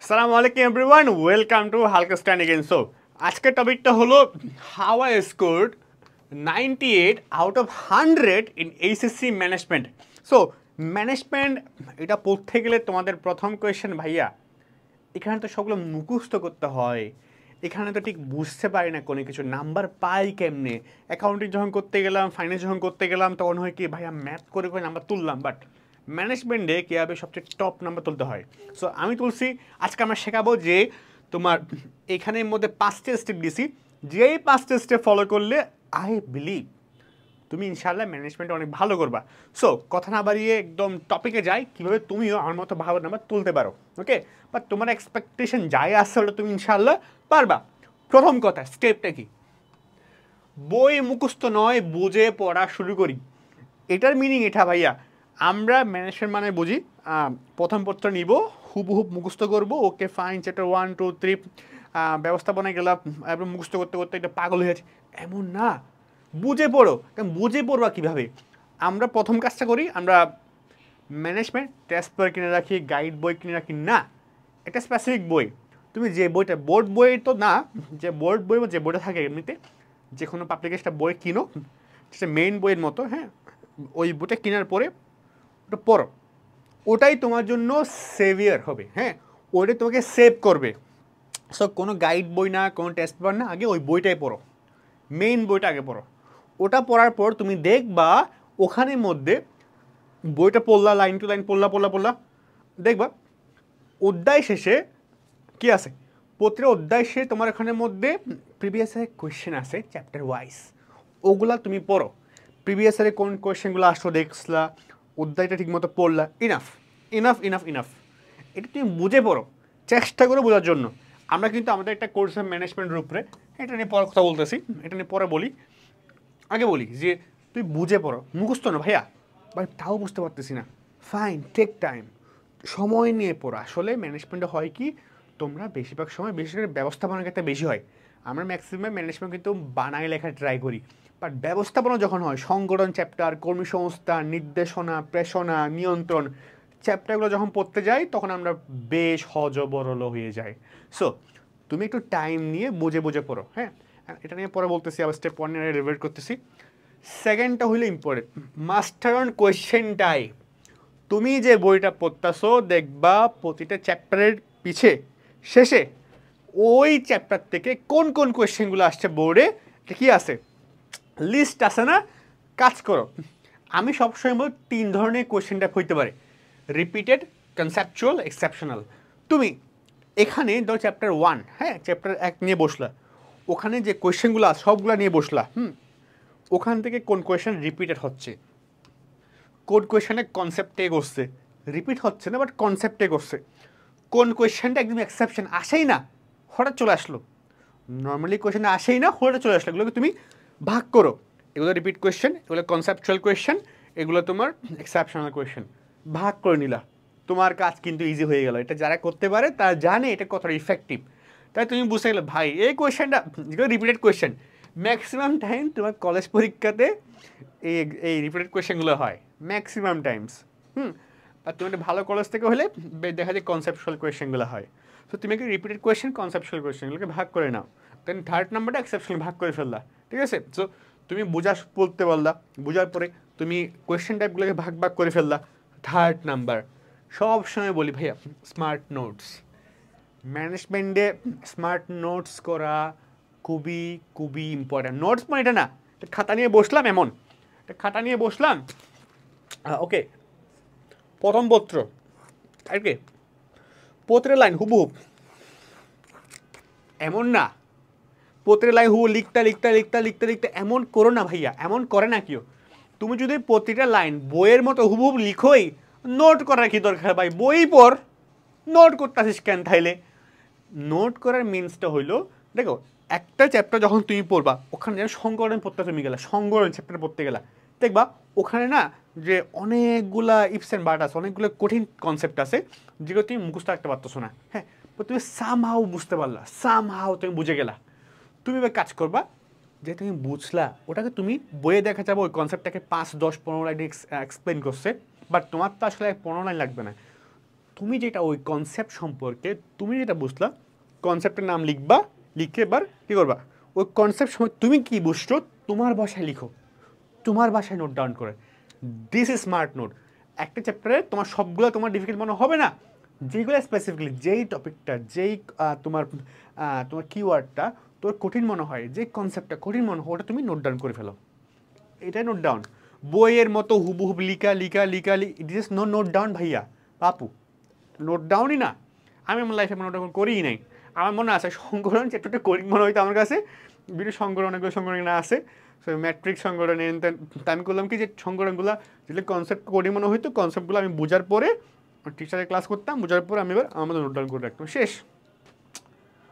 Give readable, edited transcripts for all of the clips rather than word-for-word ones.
আসসালামু আলাইকুম everyone, welcome to হালকা স্ট্যান্ড এগেইন। সো আজকের টপিকটা হলো how I scored 98 out of 100 in HSC management. So management এটা পড়তে গেলে তোমাদের প্রথম কোয়েশ্চেন ভাইয়া, এখানে তো সবগুলো মুখস্থ করতে হয়, এখানে তো ঠিক বুঝতে পারি না কোনো কিছু, নাম্বার পাই কেমনে। অ্যাকাউন্টিং যখন করতে গেলাম, ফাইন্যান্স যখন করতে গেলাম, তখন হয় কি ভাইয়া ম্যাথ করে করে নাম্বার তুললাম, বাট ম্যানেজমেন্টে কীভাবে সবচেয়ে টপ নাম্বার তুলতে হয়। সো আমি তুলছি, আজকে আমরা শেখাবো যে তোমার এখানের মধ্যে 5টা স্টেপ দিছি, যেই 5টা স্টেপ ফলো করলে আই বিলিভ তুমি ইনশাআল্লাহ ম্যানেজমেন্টে অনেক ভালো করবা। সো কথা না বাড়িয়ে একদম টপিকে যাই, কীভাবে তুমিও আমার মতো ভালো নাম্বার তুলতে পারো। ওকে, বাট তোমার এক্সপেকটেশন যাই আসলে তুমি ইনশাআল্লাহ পারবা। প্রথম কথা, স্টেপটা কি? বই মুখস্থ নয়, বুঝে পড়া শুরু করি। এটার মিনিং এটা ভাইয়া, আমরা ম্যানেজমেন্ট মানে বুঝি প্রথম পত্র নিব, হুবহুব মুখস্থ করবো, ওকে ফাইন, চ্যাপ্টার 1 2 3 ব্যবস্থাপনায় গেলাম, এবং মুখস্থ করতে করতে এটা পাগল হয়ে যাচ্ছে, এমন না। বুঝে পড়ো। কারণ বুঝে পড়বা কীভাবে? আমরা প্রথম কাজটা করি, আমরা ম্যানেজমেন্ট টেক্সট বই কিনে রাখি, গাইড বই কিনে রাখি না, একটা স্পেসিফিক বই। তুমি যে বইটা, বোর্ড বই তো না, যে বোর্ড বই যে বইটা থাকে এমনিতে যে কোনো পাবলিকেশনটা বই কিনো, সেটা মেইন বইয়ের মতো, হ্যাঁ, ওই বইটা কেনার পরে ওটা পড়ো, ওটাই তোমার জন্য সেভিয়ার হবে। হ্যাঁ, ওইটাই তোমাকে সেভ করবে। সো কোনো গাইড বই না, কোনো টেক্সট বই না, আগে ওই বইটাই পড়ো, মেইন বইটা আগে পড়ো। ওটা পড়ার পর তুমি দেখবা ওখানের মধ্যে বইটা পড়লা, লাইন টু লাইন পড়লা, দেখবা অধ্যায় শেষে কি আছে, প্রতিটা অধ্যায় শেষে তোমার এখানের মধ্যে প্রিভিয়াস ইয়ারের কোয়েশ্চেন আছে চ্যাপ্টার ওয়াইজ, ওগুলা তুমি পড়ো। প্রিভিয়াস ইয়ারে কোন কোয়েশ্চেনগুলো আসলো দেখলা, অধ্যায়টা ঠিকমতো পড়লা, ইনাফ ইনাফ ইনাফ ইনাফ। এটা তুমি বুঝে পড়ো, চেষ্টা করে বোঝার জন্য। আমরা কিন্তু আমাদের একটা কোর্স ম্যানেজমেন্টের উপরে, এটা নিয়ে পরে কথা বলতেছি, এটা নিয়ে পরে বলি। আগে বলি যে তুই বুঝে পড়ো, মুখস্থ না ভাইয়া, ভাই তাও বুঝতে পারতেছি না, ফাইন, টেক টাইম, সময় নিয়ে পড়ো। আসলে ম্যানেজমেন্টে হয় কি, তোমরা বেশিরভাগ সময়, বিশেষ করে ব্যবস্থাপনার ক্ষেত্রে বেশি হয়, আমরা ম্যাক্সিমাম ম্যানেজমেন্ট কিন্তু বানায় লেখা ট্রাই করি, বাট ব্যবস্থাপনা যখন হয়, সংগঠন চ্যাপ্টার, কর্মসংস্থান, নির্দেশনা, প্রেষণা, নিয়ন্ত্রণ চ্যাপ্টারগুলো যখন পড়তে যাই, তখন আমরা বেশ হজবরল হয়ে যাই। সো তুমি একটু টাইম নিয়ে বুঝে বুঝে পড়ো। হ্যাঁ, এটা নিয়ে পরে বলতেছি, আবার স্টেপ 1 নিয়ে রিভিউ করতেছি। সেকেন্ডটা হইলে important, master on question type. তুমি যে বইটা পড়তেছো, দেখবা প্রতিটা চ্যাপ্টারের পিছে শেষে ওই চ্যাপ্টার থেকে কোন কোন কোয়েশ্চেনগুলো আসছে বোর্ডে, কি আছে, লিস্ট আছে না? কাজ করো। আমি সবসময় বলি 3 ধরনের কোয়েশ্চেন টাইপ হইতে পারে, রিপিটেড, কনসেপচুয়াল, এক্সেপশনাল। তুমি এখানে ধরো চ্যাপ্টার 1, হ্যাঁ, চ্যাপ্টার 1 নিয়ে বসলা, ওখানে যে কোয়েশ্চেনগুলো সবগুলো নিয়ে বসলা, ওখান থেকে কোন কোয়েশ্চেন রিপিটেড হচ্ছে, কোন কোয়েশ্চেনে কনসেপ্টে করছে, রিপিট হচ্ছে না বাট কনসেপ্টে করছে, কোন কোয়েশ্চেনটা একদম এক্সেপশন, আসেই না, হঠাৎ চলে আসলো, নর্মালি কোয়েশ্চেনটা আসেই না, হঠাৎ চলে আসলো, এগুলোকে তুমি ভাগ করো, এগুলো রিপিট কোয়েশ্চেন, এগুলো কনসেপচুয়াল কোয়েশ্চেন, এগুলো তোমার এক্সেপশনাল কোয়েশ্চেন, ভাগ করে নিলা, তোমার কাজ কিন্তু ইজি হয়ে গেল। এটা যারা করতে পারে তারা জানে এটা কতটা ইফেক্টিভ। তাই তুমি বুঝতে গেলে ভাই এই কোয়েশ্চেনটা, যেগুলো রিপিটেড কোয়েশ্চেন, ম্যাক্সিমাম টাইম তোমার কলেজ পরীক্ষাতে এই রিপিটেড কোয়েশ্চেনগুলো হয় ম্যাক্সিমাম টাইমস। আর তুমি একটা ভালো কলেজ থেকে হলে দেখা যায় কনসেপচুয়াল কোয়েশ্চেনগুলো হয়। তো তুমি কি রিপিটেড কোয়েশ্চেন, কনসেপচুয়াল কোয়েশ্চেনগুলোকে ভাগ করে নাও, দেন থার্ড নাম্বারটা এক্সেপশনাল ভাগ করে ফেললা, ঠিক আছে? সো তুমি বলতে পারলা, বোঝার পরে তুমি কোয়েশ্চেন টাইপগুলোকে ভাগ ভাগ করে ফেললা। থার্ড নাম্বার, সব সময় বলি ভাইয়া, স্মার্ট নোটস। ম্যানেজমেন্টে স্মার্ট নোটস করা খুবই খুবই ইম্পর্ট্যান্ট। নোটস মানে এটা না খাতা নিয়ে বসলাম, এমন খাতা নিয়ে বসলাম, ওকে, প্রথম পত্র আর কি, পত্রের লাইন হুবহুব, এমন না, পত্রের লাইন হুবহু লিখতে এমন করো না ভাইয়া, এমন করে না কেউ। তুমি যদি প্রতিটা লাইন বইয়ের মতো হুবহুব লিখোই, নোট করার কি দরকার ভাই? বই পড়, নোট করতে আসিস কেন? তাইলে নোট করার মিনসটা হইলো, দেখো একটা চ্যাপ্টার যখন তুমি পড়বা, ওখানে যেন সংগঠন পড়তে তুমি গেলা, সংগঠন চ্যাপ্টার পড়তে গেলা, দেখবা ওখানে না যে অনেকগুলা ইফস অ্যান্ড বাট আছে, অনেকগুলো কঠিন কনসেপ্ট আছে যেগুলো তুমি মুখস্থ রাখতে পারতেছো না। হ্যাঁ, তুমি সামহাও বুঝতে পারলা, সামহাও তুমি বুঝে গেলা। তুমি এবার কাজ করবা, যে তুমি বুঝলা ওটাকে তুমি বইয়ে দেখা যাবো, ওই কনসেপ্টটাকে 5 10 15 লাইন এক্সপ্লেন করছে, বাট তোমার তো আসলে 15 লাইন লাগবে না, তুমি যেটা ওই কনসেপ্ট সম্পর্কে তুমি যেটা বুঝলা কনসেপ্টের নাম লিখবা, লিখে এবার কী করবা ওই কনসেপ্ট সময় তুমি কি বুঝছো তোমার ভাষায় লিখো, তোমার ভাষায় নোট ডাউন করে। This is smart note. একটা চ্যাপ্টারে তোমার সবগুলো তোমার ডিফিকাল্ট মনে হবে না, যেগুলো স্পেসিফিকলি যেই টপিকটা যেই তোমার তোমার কিওয়ার্ডটা তোর কঠিন মনে হয়, যে কনসেপ্টটা কঠিন মনে হয় ওটা তুমি নোট ডাউন করে ফেলো। এটাই নোট ডাউন। বইয়ের মতো হুবহুব লিখা লিখা লিখা it is no note down ভাইয়া বাপু, নোট ডাউনই না। আমি আমার লাইফে নোট ডাউন করিই নাই। আমার মনে আছে সংগঠন চ্যাপ্টারটা করি মনে হয়তো আমার কাছে বিভিন্ন সংগঠন অনেকগুলো সংগঠন না আছে, সো ম্যাট্রিক সংগঠন আমি করলাম কি যে সংগঠনগুলো যেগুলো কনসেপ্ট করি মনে হয়তো কনসেপ্টগুলো আমি বোঝার পরে টিচারের ক্লাস করতাম, বোঝার পরে আমি এবার আমার নোট ডাউন করে রাখতাম, শেষ।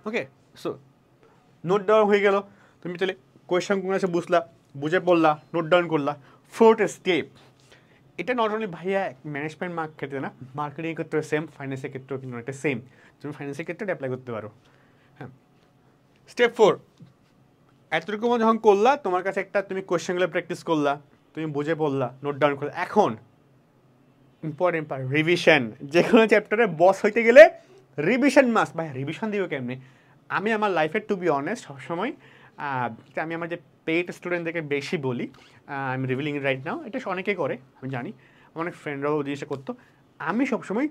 ওকে, সো নোট ডাউন হয়ে গেল। তুমি তাহলে কোয়েশ্চেনগুলো আছে বুঝলা, বুঝে পড়লা, নোট ডাউন করলা। ফোর্থ স্টেপ, এটা নট অনলি ভাইয়া ম্যানেজমেন্ট মার্ক ক্ষেত্রে না, মার্কেটিংয়ের ক্ষেত্রে সেম, ফাইন্যান্সের ক্ষেত্রেও কিন্তু একটা সেম, তুমি ফাইন্যান্সের ক্ষেত্রে অ্যাপ্লাই করতে পারো। হ্যাঁ, স্টেপ 4, এতটুকু যখন করলা তোমার কাছে একটা তুমি কোয়েশ্চেনগুলো প্র্যাকটিস করলা, তুমি বুঝে পড়লা, নোট ডাউন করলা। এখন ইম্পর্টেন্ট পার্ট, রিভিশন। যে কোনো চ্যাপ্টারে বস হইতে গেলে রিভিশন মাস্ট। ভাই রিভিশন দিও কেমনি? আমি আমার লাইফের টু বি অনেস্ট সবসময় আমি আমার যে পেইড স্টুডেন্টদেরকে বেশি বলি, আমি রিভিলিং রাইট নাও, এটা অনেকেই করে আমি জানি, অনেক ফ্রেন্ডরাও জিনিসটা করতো। আমি সবসময়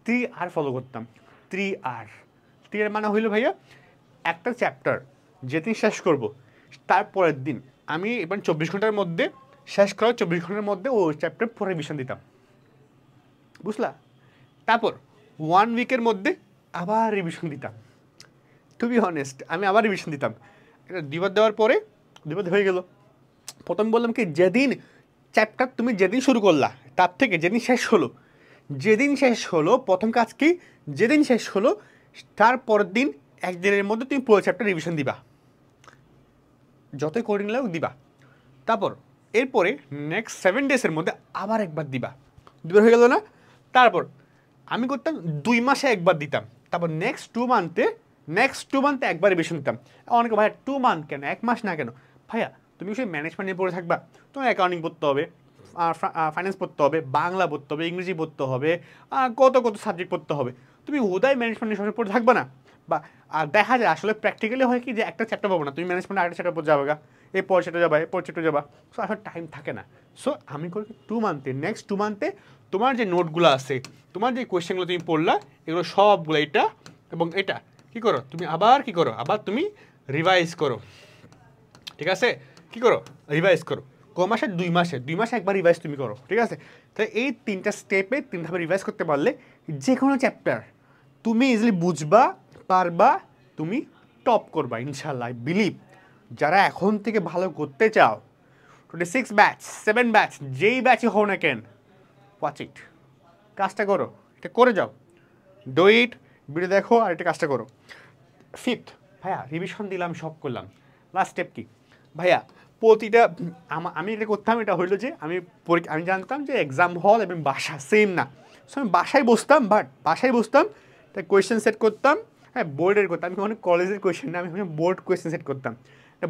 3R ফলো করতাম। 3R 3R মানে হইলো ভাইয়া একটা চ্যাপ্টার যেদিন শেষ করব তারপরের দিন আমি এবার 24 ঘন্টার মধ্যে শেষ করার 24 ঘন্টার মধ্যে ওই চ্যাপ্টার পরে রিভিশন দিতাম, বুঝলা? তারপর 1 উইকের মধ্যে আবার রিভিশন দিতাম। টু বি অনেস্ট আমি আবার রিভিশন দিতাম। এটা দুবার দেওয়ার পরে দুবার হয়ে গেল। প্রথম বললাম কি যেদিন চ্যাপ্টার তুমি যেদিন শুরু করলা তার থেকে যেদিন শেষ হলো, যেদিন শেষ হলো প্রথম কাজ কি, যেদিন শেষ হলো তার পরের দিন একদিনের মধ্যে তুমি পুরো চ্যাপ্টার রিভিশন দিবা, যতই কোডিং লাগুক দিবা। তারপর এরপরে নেক্সট 7 ডেজের মধ্যে আবার একবার দিবা, দুবার হয়ে গেল না? তারপর আমি করতাম 2 মাসে একবার দিতাম, তারপর নেক্সট 2 মান্থে একবার রিভিশন দিতাম। অনেকে ভাইয়া 2 মান্থ কেন, 1 মাস না কেন? ভাইয়া তুমি সেই ম্যানেজমেন্ট নিয়ে পড়ে থাকবা, তোমার অ্যাকাউন্টিং পড়তে হবে, ফাইন্যান্স পড়তে হবে, বাংলা পড়তে হবে, ইংরেজি পড়তে হবে, কত কত সাবজেক্ট পড়তে হবে। তুমি উদয় ম্যানেজমেন্ট নিয়ে সবসময় পড়ে থাকবা না। বা দেখা যায় আসলে প্র্যাকটিক্যালি হয় কি যে একটা চ্যাপ্টার পাবো না, তুমি ম্যানেজমেন্ট আরেকটা চ্যাপ্টার পর যাবে, এরপর সেটা যাবা, এরপর সেটা যাবা, সো আসলে টাইম থাকে না। সো আমি করি 2 মান্থে, নেক্সট 2 মান্থে তোমার যে নোটগুলো আছে, তোমার যে কোয়েশ্চেনগুলো তুমি পড়লা, এগুলো সবগুলো এটা এবং এটা কী করো তুমি আবার কী করো, আবার তুমি রিভাইজ করো, ঠিক আছে? কী করো? রিভাইজ করো। মাসে 2 মাসে একবার রিভাইজ তুমি করো, ঠিক আছে? তাই এই 3টা স্টেপে 3 ধাপে রিভাইজ করতে পারলে যে কোনো চ্যাপ্টার তুমি ইজিলি বুঝবা, পারবা, তুমি টপ করবা ইনশাল্লাহ। আই বিলিভ যারা এখন থেকে ভালো করতে চাও, 26 ব্যাচ 7 ব্যাচ যেই ব্যাচই হও না কেন, ওয়াচ ইট, কাজটা করো, এটা করে যাও, ডু ইট, ভিডিও দেখো আর এটা কাজটা করো। 5th, ভাইয়া রিভিশন দিলাম, সব করলাম, লাস্ট স্টেপ কি ভাইয়া? প্রতিটা আমি এটা করতাম, এটা হইলো যে আমি জানতাম যে এক্সাম হল এবং বাসা সেম না, সো আমি বাসায় বসতাম তাই কোয়েশ্চেন সেট করতাম। হ্যাঁ, বোর্ডের করতাম, আমি অনেক কলেজের কোয়েশ্চেন না, আমি বোর্ড কোয়েশ্চেন সেট করতাম।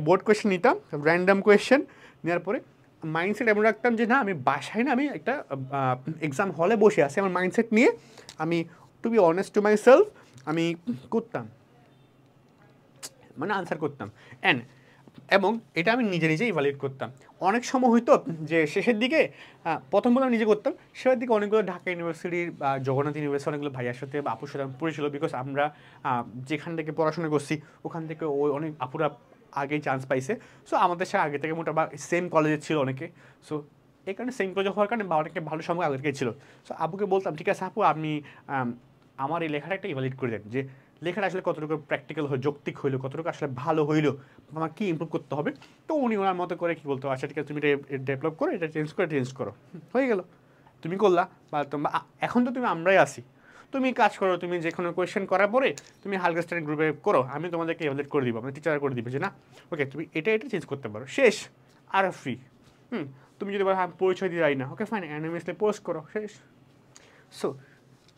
বোর্ড কোয়েশ্চেন নিতাম, র্যান্ডাম কোয়েশ্চেন নেওয়ার পরে মাইন্ডসেট এমন রাখতাম যে না আমি বাসায় না, আমি একটা এক্সাম হলে বসে আছি, আমার মাইন্ডসেট নিয়ে আমি to be honest to myself আমি করতাম, মানে আনসার করতাম। এবং এটা আমি নিজে ইভ্যালুয়েট করতাম। অনেক সময় হয়তো যে শেষের দিকে প্রথম নিজে করতাম, শেষের দিকে অনেকগুলো ঢাকা ইউনিভার্সিটির বা জগন্নাথ ইউনিভার্সিটি অনেকগুলো ভাইয়ার সাথে বা আপুর সাথে পড়েছিল, বিকজ আমরা যেখান থেকে পড়াশোনা করছি ওখান থেকে ওই অনেক আপুরা আগেই চান্স পাইছে। সো আমাদের সাথে আগে থেকে মোটামুটি সেম কলেজে ছিল অনেকে, সো এই কারণে সেম কলেজে হওয়ার কারণে বা অনেকে ভালো সময় আগে থেকে ছিল। সো আপুকে বলতাম ঠিক আছে আপু আপনি আমার এই লেখাটা একটা ইভ্যালুয়েট করে দেন, যে লেখাটা আসলে কতটুকু প্র্যাকটিক্যাল হলো, যৌক্তিক হইলো, কতটুকু আসলে ভালো হইলো, আমার কী ইমপ্রুভ করতে হবে। তো উনি ওনার মতো করে কী বলতো, আচ্ছা ঠিক আছে তুমি এটা ডেভেলপ করো, এটা চেঞ্জ করো, হয়ে গেল, তুমি করলা। বা এখন তো তুমি আমরাই আসি, তুমি কাজ করো, তুমি যে কোনো কোয়েশ্চেন করার পরে তুমি হালকা স্টাডি গ্রুপে করো, আমি তোমাদেরকে ইভ্যালুয়েট করে দিব, মানে টিচার করে দিবে যে না ওকে তুমি এটা চেঞ্জ করতে পারো, শেষ, আর ফ্রি। তুমি যদি বলো পরিচয় দিয়ে যাই না, ওকে ফাইন অ্যানিমেসলি পোস্ট করো, শেষ। সো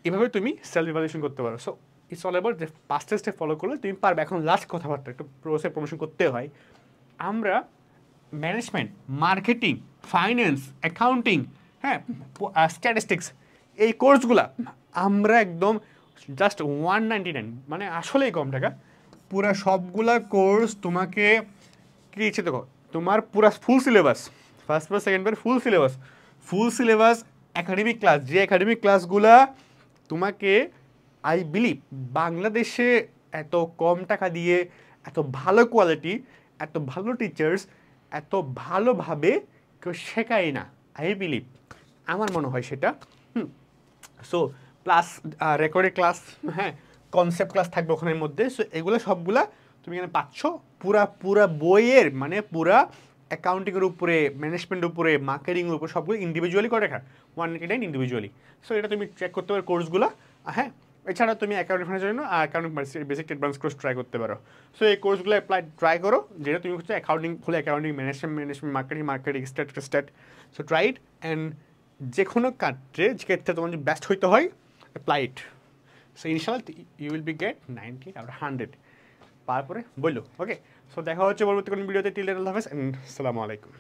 এভাবে তুমি সেলফ ইভ্যালুয়েশন করতে পারো। সো ইটস অল অ্যাবাউট যে 5টা স্টেপ ফলো করলে তুমি পারবে। এখন লাস্ট কথাবার্তা একটু প্রমোশন করতে হয়। আমরা ম্যানেজমেন্ট, মার্কেটিং, ফাইন্যান্স, অ্যাকাউন্টিং, হ্যাঁ, স্ট্যাটিস্টিক্স, এই কোর্সগুলা আমরা একদম জাস্ট 199, মানে আসলেই কম টাকা, পুরা সবগুলা কোর্স তোমাকে কি ইচ্ছে দেখো, তোমার পুরা full syllabus, first pair second pair full syllabus academic class, যে একাডেমিক ক্লাসগুলা তোমাকে আই বিলিভ বাংলাদেশে এত কম টাকা দিয়ে এত ভালো কোয়ালিটি, এত ভালো টিচার্স, এত ভালোভাবে কেউ শেখায় না, আই বিলিভ, আমার মনে হয় সেটা। সো প্লাস রেকর্ডেড ক্লাস, হ্যাঁ, কনসেপ্ট ক্লাস থাকবে ওখানের মধ্যে। সো এগুলো সবগুলা তুমি এখানে পাচ্ছ, পুরা বইয়ের মানে পুরা অ্যাকাউন্টিংয়ের উপরে, ম্যানেজমেন্টের উপরে, মার্কেটিংয়ের উপরে সবগুলো ইন্ডিভিজুয়ালি করে রাখা, 199 ইন্ডিভিজুয়ালি। সো এটা তুমি চেক করতে পারো কোর্সগুলো, হ্যাঁ। এছাড়া তুমি অ্যাকাউন্টিং ফাইন্যান্সের জন্য accounting basic advance course try করতে পারো। সো এই কোর্সগুলো ট্রাই করো, যেটা তুমি হচ্ছে accounting, full accounting, management, marketing, stat. So try it, and যে কোনো ক্ষেত্রে তোমার যদি বেস্ট হইতে হয়, অ্যাপ্লাই ইট। সো ইনশাল্লাহ you will be get 90 out of 100 তারপরে বললো। ওকে, সো দেখা হচ্ছে পরবর্তী কোনো ভিডিওতে। টিল দেন আল্লাহ হাফেজ, অ্যান্ড আসসালামু আলাইকুম।